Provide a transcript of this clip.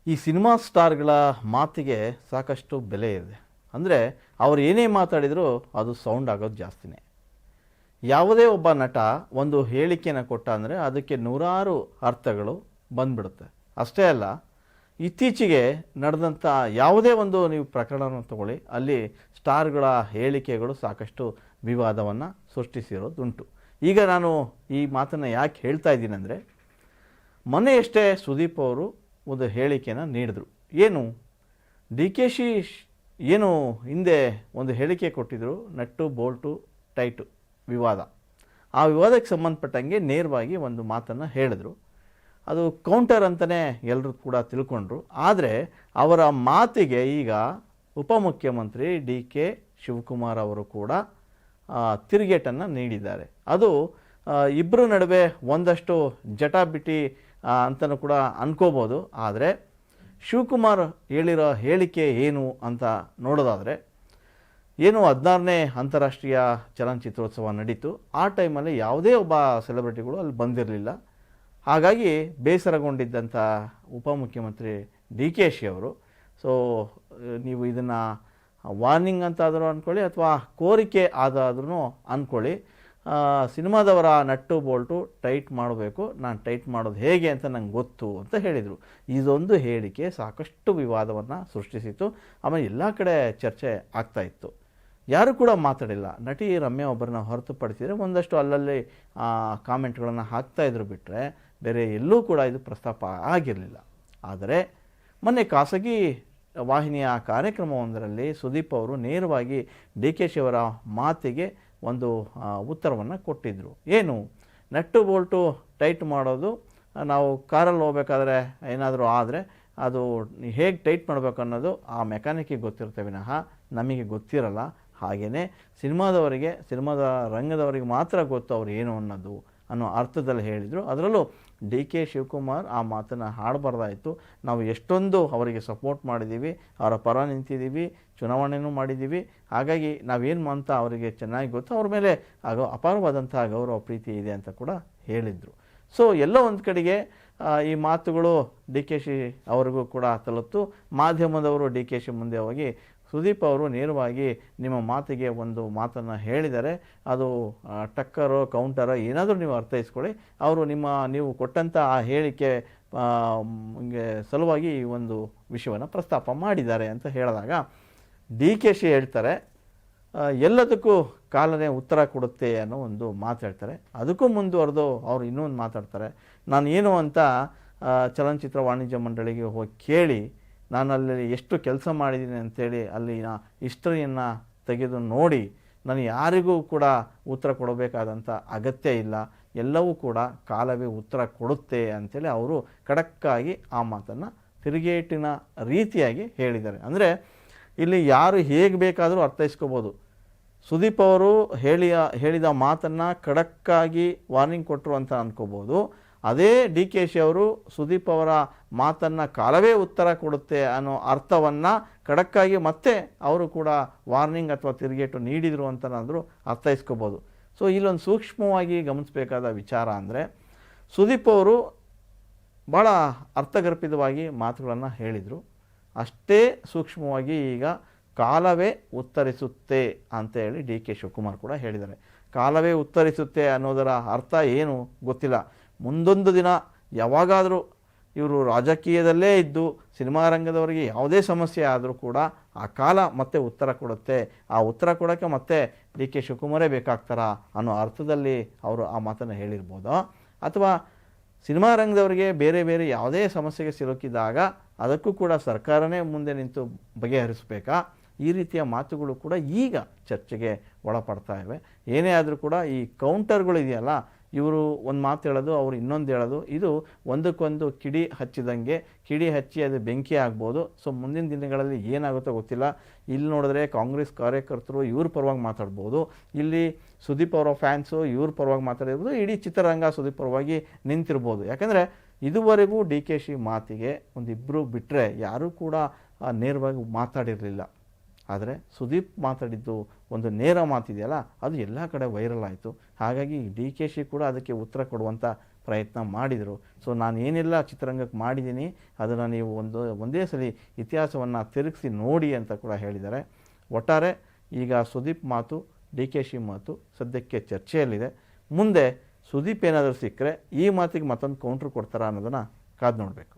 ಈ ಸಿನಿಮಾ ಸ್ಟಾರ್ಗಳ ಮಾತಿಗೆ ಸಾಕಷ್ಟು ಬೆಲೆ ಇದೆ. ಅಂದರೆ ಅವ್ರು ಏನೇ ಮಾತಾಡಿದರೂ ಅದು ಸೌಂಡ್ ಆಗೋದು ಜಾಸ್ತಿನೇ. ಯಾವುದೇ ಒಬ್ಬ ನಟ ಒಂದು ಹೇಳಿಕೆನ ಕೊಟ್ಟ ಅಂದರೆ ಅದಕ್ಕೆ ನೂರಾರು ಅರ್ಥಗಳು ಬಂದ್ಬಿಡುತ್ತೆ. ಅಷ್ಟೇ ಅಲ್ಲ, ಇತ್ತೀಚೆಗೆ ನಡೆದಂಥ ಯಾವುದೇ ಒಂದು ನೀವು ಪ್ರಕರಣವನ್ನು ತಗೊಳ್ಳಿ, ಅಲ್ಲಿ ಸ್ಟಾರ್ಗಳ ಹೇಳಿಕೆಗಳು ಸಾಕಷ್ಟು ವಿವಾದವನ್ನು ಸೃಷ್ಟಿಸಿರೋದುಂಟು. ಈಗ ನಾನು ಈ ಮಾತನ್ನು ಯಾಕೆ ಹೇಳ್ತಾ ಇದ್ದೀನಿ ಅಂದರೆ, ಮೊನ್ನೆಯಷ್ಟೇ ಸುದೀಪ್ ಅವರು ಒಂದು ಹೇಳಿಕೆಯನ್ನು ನೀಡಿದರು. ಏನು ಡಿ ಕೆ ಶಿ ಏನು ಹಿಂದೆ ಒಂದು ಹೇಳಿಕೆ ಕೊಟ್ಟಿದ್ದರು, ನಟ್ಟು ಬೋಲ್ಟು ಟೈಟು ವಿವಾದ. ಆ ವಿವಾದಕ್ಕೆ ಸಂಬಂಧಪಟ್ಟಂಗೆ ನೇರವಾಗಿ ಒಂದು ಮಾತನ್ನು ಹೇಳಿದ್ರು. ಅದು ಕೌಂಟರ್ ಅಂತಲೇ ಎಲ್ಲರೂ ಕೂಡ ತಿಳ್ಕೊಂಡ್ರು. ಆದರೆ ಅವರ ಮಾತಿಗೆ ಈಗ ಉಪಮುಖ್ಯಮಂತ್ರಿ ಡಿ ಕೆ ಶಿವಕುಮಾರ್ ಅವರು ಕೂಡ ತಿರುಗೇಟನ್ನು ನೀಡಿದ್ದಾರೆ. ಅದು ಇಬ್ಬರ ನಡುವೆ ಒಂದಷ್ಟು ಜಟಾಬಿಟಿ ಅಂತಲೂ ಕೂಡ ಅನ್ಕೋಬೋದು. ಆದರೆ ಶಿವಕುಮಾರ್ ಹೇಳಿರೋ ಹೇಳಿಕೆ ಏನು ಅಂತ ನೋಡೋದಾದರೆ, ಏನು 16ನೇ ಅಂತಾರಾಷ್ಟ್ರೀಯ ಚಲನಚಿತ್ರೋತ್ಸವ ನಡೀತು. ಆ ಟೈಮಲ್ಲಿ ಯಾವುದೇ ಒಬ್ಬ ಸೆಲೆಬ್ರಿಟಿಗಳು ಅಲ್ಲಿ ಬಂದಿರಲಿಲ್ಲ. ಹಾಗಾಗಿ ಬೇಸರಗೊಂಡಿದ್ದಂಥ ಉಪಮುಖ್ಯಮಂತ್ರಿ ಡಿ ಕೆ ಶಿ ಅವರು, ಸೊ ನೀವು ಇದನ್ನು ವಾರ್ನಿಂಗ್ ಅಂತಾದರೂ ಅಂದ್ಕೊಳ್ಳಿ ಅಥವಾ ಕೋರಿಕೆ ಆದಾದ್ರೂ ಅಂದ್ಕೊಳ್ಳಿ, ಸಿನಿಮಾದವರ ನಟ್ಟು ಬೋಲ್ಟು ಟೈಟ್ ಮಾಡಬೇಕು, ನಾನು ಟೈಟ್ ಮಾಡೋದು ಹೇಗೆ ಅಂತ ನಂಗೆ ಗೊತ್ತು ಅಂತ ಹೇಳಿದರು. ಇದೊಂದು ಹೇಳಿಕೆ ಸಾಕಷ್ಟು ವಿವಾದವನ್ನು ಸೃಷ್ಟಿಸಿತು. ಆಮೇಲೆ ಎಲ್ಲ ಕಡೆ ಚರ್ಚೆ ಆಗ್ತಾಯಿತ್ತು. ಯಾರೂ ಕೂಡ ಮಾತಾಡಿಲ್ಲ. ನಟಿ ರಮ್ಯಾ ಒಬ್ಬರನ್ನ ಹೊರತುಪಡಿಸಿದರೆ ಒಂದಷ್ಟು ಅಲ್ಲಲ್ಲಿ ಕಾಮೆಂಟ್ಗಳನ್ನು ಹಾಕ್ತಾಯಿದ್ರು, ಬಿಟ್ಟರೆ ಬೇರೆ ಎಲ್ಲೂ ಕೂಡ ಇದು ಪ್ರಸ್ತಾಪ ಆಗಿರಲಿಲ್ಲ. ಆದರೆ ಮೊನ್ನೆ ಖಾಸಗಿ ವಾಹಿನಿಯ ಕಾರ್ಯಕ್ರಮವೊಂದರಲ್ಲಿ ಸುದೀಪ್ ಅವರು ನೇರವಾಗಿ ಡಿ ಕೆ ಶಿ ಅವರ ಮಾತಿಗೆ ಒಂದು ಉತ್ತರವನ್ನು ಕೊಟ್ಟಿದ್ದರು. ಏನು, ನಟ್ಟು ಬೋಲ್ಟು ಟೈಟ್ ಮಾಡೋದು, ನಾವು ಕಾರಲ್ಲಿ ಹೋಗ್ಬೇಕಾದ್ರೆ ಏನಾದರೂ ಆದರೆ ಅದು ಹೇಗೆ ಟೈಟ್ ಮಾಡಬೇಕು ಅನ್ನೋದು ಆ ಮೆಕ್ಯಾನಿಕ್ಕಿಗೆ ಗೊತ್ತಿರುತ್ತೆ ವಿನಃ ನಮಗೆ ಗೊತ್ತಿರಲ್ಲ. ಹಾಗೆಯೇ ಸಿನಿಮಾದ ರಂಗದವರಿಗೆ ಮಾತ್ರ ಗೊತ್ತು ಅವ್ರು ಏನು ಅನ್ನೋದು ಅನ್ನೋ ಅರ್ಥದಲ್ಲಿ ಹೇಳಿದರು. ಅದರಲ್ಲೂ ಡಿ ಕೆ ಶಿವಕುಮಾರ್ ಆ ಮಾತನ್ನು ಹಾಡಬಾರ್ದಾಯಿತು. ನಾವು ಎಷ್ಟೊಂದು ಅವರಿಗೆ ಸಪೋರ್ಟ್ ಮಾಡಿದ್ದೀವಿ, ಅವರ ಪರ ನಿಂತಿದ್ದೀವಿ, ಚುನಾವಣೆಯೂ ಮಾಡಿದ್ದೀವಿ. ಹಾಗಾಗಿ ನಾವೇನು ಅಂತ ಅವರಿಗೆ ಚೆನ್ನಾಗಿ ಗೊತ್ತು, ಅವ್ರ ಮೇಲೆ ಅಪಾರವಾದಂಥ ಗೌರವ ಪ್ರೀತಿ ಇದೆ ಅಂತ ಕೂಡ ಹೇಳಿದರು. ಸೊ ಎಲ್ಲ ಒಂದು ಕಡೆಗೆ ಈ ಮಾತುಗಳು ಡಿ ಕೆ ಶಿ ಅವರಿಗೂ ಕೂಡ ತಲುಪ್ತು. ಮಾಧ್ಯಮದವರು ಡಿ ಕೆ ಶಿ ಮುಂದೆ ಹೋಗಿ, ಸುದೀಪ್ ಅವರು ನೇರವಾಗಿ ನಿಮ್ಮ ಮಾತಿಗೆ ಒಂದು ಮಾತನ್ನು ಹೇಳಿದ್ದಾರೆ, ಅದು ಟಕ್ಕರೋ ಕೌಂಟರೋ ಏನಾದರೂ ನೀವು ಅರ್ಥೈಸ್ಕೊಳ್ಳಿ, ಅವರು ನೀವು ಕೊಟ್ಟಂಥ ಆ ಹೇಳಿಕೆ ಸಲುವಾಗಿ ಈ ಒಂದು ವಿಷಯವನ್ನು ಪ್ರಸ್ತಾಪ ಮಾಡಿದ್ದಾರೆ ಅಂತ ಹೇಳಿದಾಗ ಡಿ ಕೆ ಶಿ ಹೇಳ್ತಾರೆ, ಎಲ್ಲದಕ್ಕೂ ಕಾಲನೇ ಉತ್ತರ ಕೊಡುತ್ತೆ ಅನ್ನೋ ಒಂದು ಮಾತು ಹೇಳ್ತಾರೆ. ಅದಕ್ಕೂ ಮುಂದುವರೆದು ಅವರು ಇನ್ನೊಂದು ಮಾತಾಡ್ತಾರೆ, ನಾನು ಏನು ಅಂತ ಚಲನಚಿತ್ರ ವಾಣಿಜ್ಯ ಮಂಡಳಿಗೆ ಹೋಗಿ ಕೇಳಿ, ನಾನು ಅಲ್ಲಿ ಎಷ್ಟು ಕೆಲಸ ಮಾಡಿದ್ದೀನಿ ಅಂಥೇಳಿ ಅಲ್ಲಿನ ಹಿಸ್ಟ್ರಿಯನ್ನು ತೆಗೆದು ನೋಡಿ, ನಾನು ಯಾರಿಗೂ ಕೂಡ ಉತ್ತರ ಕೊಡಬೇಕಾದಂಥ ಅಗತ್ಯ ಇಲ್ಲ, ಎಲ್ಲವೂ ಕೂಡ ಕಾಲವೇ ಉತ್ತರ ಕೊಡುತ್ತೆ ಅಂಥೇಳಿ ಅವರು ಖಡಕ್ಕಾಗಿ ಆ ಮಾತನ್ನು ತಿರುಗೇಟಿನ ರೀತಿಯಾಗಿ ಹೇಳಿದ್ದಾರೆ. ಅಂದರೆ ಇಲ್ಲಿ ಯಾರು ಹೇಗೆ ಬೇಕಾದರೂ ಅರ್ಥೈಸ್ಕೋಬೋದು. ಸುದೀಪ್ ಅವರು ಹೇಳಿದ ಮಾತನ್ನು ಖಡಕ್ಕಾಗಿ ವಾರ್ನಿಂಗ್ ಕೊಟ್ಟರು ಅಂತ ಅಂದ್ಕೋಬೋದು. ಅದೇ ಡಿ ಕೆ ಶಿ ಅವರು ಸುದೀಪ್ ಅವರ ಮಾತನ್ನು ಕಾಲವೇ ಉತ್ತರ ಕೊಡುತ್ತೆ ಅನ್ನೋ ಅರ್ಥವನ್ನು ಖಡಕ್ಕಾಗಿ ಮತ್ತೆ ಅವರು ಕೂಡ ವಾರ್ನಿಂಗ್ ಅಥವಾ ತಿರುಗೇಟು ನೀಡಿದರು ಅಂತನಾದರೂ ಅರ್ಥೈಸ್ಕೋಬೋದು. ಸೊ ಇಲ್ಲೊಂದು ಸೂಕ್ಷ್ಮವಾಗಿ ಗಮನಿಸಬೇಕಾದ ವಿಚಾರ ಅಂದರೆ, ಸುದೀಪ್ ಅವರು ಭಾಳ ಅರ್ಥಗರ್ಭಿತವಾಗಿ ಮಾತುಗಳನ್ನು ಹೇಳಿದರು. ಅಷ್ಟೇ ಸೂಕ್ಷ್ಮವಾಗಿ ಈಗ ಕಾಲವೇ ಉತ್ತರಿಸುತ್ತೆ ಅಂತ ಹೇಳಿ ಡಿ ಕೆ ಶಿವಕುಮಾರ್ ಕೂಡ ಹೇಳಿದ್ದಾರೆ. ಕಾಲವೇ ಉತ್ತರಿಸುತ್ತೆ ಅನ್ನೋದರ ಅರ್ಥ ಏನು ಗೊತ್ತಿಲ್ಲ. ಮುಂದೊಂದು ದಿನ ಯಾವಾಗಾದರೂ ಇವರು ರಾಜಕೀಯದಲ್ಲೇ ಇದ್ದು ಸಿನಿಮಾ ರಂಗದವರಿಗೆ ಯಾವುದೇ ಸಮಸ್ಯೆ ಆದರೂ ಕೂಡ ಆ ಕಾಲ ಮತ್ತೆ ಉತ್ತರ ಕೊಡುತ್ತೆ. ಆ ಉತ್ತರ ಕೊಡೋಕ್ಕೆ ಮತ್ತೆ ಡಿ ಕೆ ಶಿವಕುಮಾರೇ ಬೇಕಾಗ್ತಾರಾ ಅನ್ನೋ ಅರ್ಥದಲ್ಲಿ ಅವರು ಆ ಮಾತನ್ನು ಹೇಳಿರ್ಬೋದೋ, ಅಥವಾ ಸಿನಿಮಾ ರಂಗದವರಿಗೆ ಬೇರೆ ಬೇರೆ ಯಾವುದೇ ಸಮಸ್ಯೆಗೆ ಸಿಲುಕಿದಾಗ ಅದಕ್ಕೂ ಕೂಡ ಸರ್ಕಾರನೇ ಮುಂದೆ ನಿಂತು ಬಗೆಹರಿಸಬೇಕಾ, ಈ ರೀತಿಯ ಮಾತುಗಳು ಕೂಡ ಈಗ ಚರ್ಚೆಗೆ ಒಳಪಡ್ತಾ ಇವೆ. ಏನೇ ಆದರೂ ಕೂಡ ಈ ಕೌಂಟರ್ಗಳು ಇದೆಯಲ್ಲ, ಇವರು ಒಂದು ಮಾತು ಹೇಳೋದು, ಅವರು ಇನ್ನೊಂದು ಹೇಳೋದು, ಇದು ಒಂದಕ್ಕೊಂದು ಕಿಡಿ ಹಚ್ಚಿ ಅದು ಬೆಂಕಿ ಆಗ್ಬೋದು. ಸೊ ಮುಂದಿನ ದಿನಗಳಲ್ಲಿ ಏನಾಗುತ್ತೋ ಗೊತ್ತಿಲ್ಲ. ಇಲ್ಲಿ ನೋಡಿದ್ರೆ ಕಾಂಗ್ರೆಸ್ ಕಾರ್ಯಕರ್ತರು ಇವ್ರ ಪರವಾಗಿ ಮಾತಾಡ್ಬೋದು, ಇಲ್ಲಿ ಸುದೀಪ್ ಅವರ ಫ್ಯಾನ್ಸು ಇವ್ರ ಪರವಾಗಿ ಮಾತಾಡಿರ್ಬೋದು, ಇಡೀ ಚಿತ್ರರಂಗ ಸುದೀಪ್ ಪರವಾಗಿ ನಿಂತಿರ್ಬೋದು. ಯಾಕಂದರೆ ಇದುವರೆಗೂ ಡಿ ಕೆ ಶಿ ಮಾತಿಗೆ ಒಂದಿಬ್ಬರು ಬಿಟ್ಟರೆ ಯಾರೂ ಕೂಡ ನೇರವಾಗಿ ಮಾತಾಡಿರಲಿಲ್ಲ. ಆದರೆ ಸುದೀಪ್ ಮಾತಾಡಿದ್ದು ಒಂದು ನೇರ ಮಾತಿದೆಯಲ್ಲ, ಅದು ಎಲ್ಲ ಕಡೆ ವೈರಲ್ ಆಯಿತು. ಹಾಗಾಗಿ ಡಿ ಕೆ ಶಿ ಕೂಡ ಅದಕ್ಕೆ ಉತ್ತರ ಕೊಡುವಂಥ ಪ್ರಯತ್ನ ಮಾಡಿದರು. ಸೊ ನಾನು ಏನೆಲ್ಲ ಚಿತ್ರರಂಗಕ್ಕೆ ಮಾಡಿದ್ದೀನಿ ಅದನ್ನು ನೀವು ಒಂದೇ ಸಲ ಇತಿಹಾಸವನ್ನು ತಿರುಗಿಸಿ ನೋಡಿ ಅಂತ ಕೂಡ ಹೇಳಿದ್ದಾರೆ. ಒಟ್ಟಾರೆ ಈಗ ಸುದೀಪ್ ಮಾತು, ಡಿ ಕೆ ಶಿ ಮಾತು ಸದ್ಯಕ್ಕೆ ಚರ್ಚೆಯಲ್ಲಿದೆ. ಮುಂದೆ ಸುದೀಪ್ ಏನಾದರೂ ಸಿಕ್ಕರೆ ಈ ಮಾತಿಗೆ ಮತ್ತೊಂದು ಕೌಂಟ್ರ್ ಕೊಡ್ತಾರಾ ಅನ್ನೋದನ್ನು ಕಾದು ನೋಡಬೇಕು.